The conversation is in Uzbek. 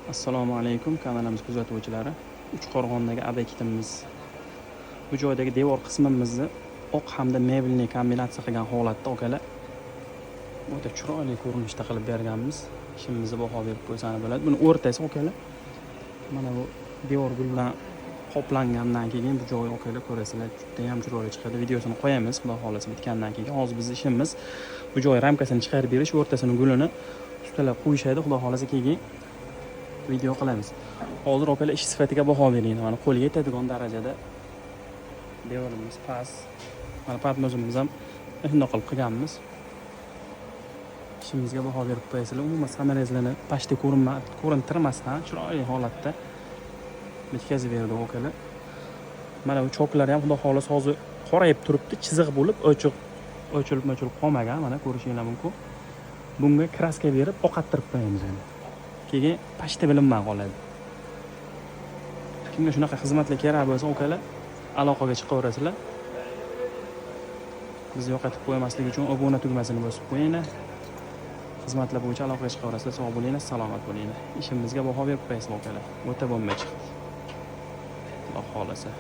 Assalomu alaykum kanalimiz kuzatuvchilari. Uchqo'rg'ondagi obyektimiz. Bu joydagi devor qismimizni oq hamda mebelni kombinatsiya qilgan holatda okalar. O'ta chiroyli ko'rinishda qilib berganmiz. Ishimizni baho berib qo'ysani bo'ladi. Buni o'rtasi okalar. Mana bu devor bilan qoplangandan keyin bu joy okalar ko'rasizlar, juda ham chiroyli chiqadi. Videosini qo'yamiz, xudo xolasa bitgandan keyin. Hozir biz ishimiz bu joy ramkasini chiqarib berish, o'rtasini gulini ustalab qo'yishadi, xudo xolasa keyin video qilamiz. Hozir okalar ish sifatiga baho bering. Mana qo'lga yetadigan darajada devorimiz past. Mana patmozimiz ham shunday qilib qilganmiz. Ishimizga baho berib qo'yasizlar. Umuman samarasini pastda ko'rintirmasdan chiroyli holatda bitkazib berdi okalar. Mana bu choklar ham xudo xolasa hozir qorayib turibdi, chiziq bo'lib, o'chilib qolmagan. Mana ko'rishingiz mumkin. Bunga kraska berib oqartirib qo'yamiz endi. Keyin pashta bilinmay qoladi. Kimga shunaqa xizmatlar kerak bo'lsa, okalar aloqaga chiqaverasizlar. Bizni yo'qotib qo'ymaslik uchun obuna tugmasini bosib qo'yinglar. Xizmatlar bo'yicha aloqaga chiqaverasizlar. Sog' bo'linglar, salomat bo'linglar. Ishimizga baho berib qo'yasizlar okalar. O'ta bo'lmay chiqdi. Xudo xolasa.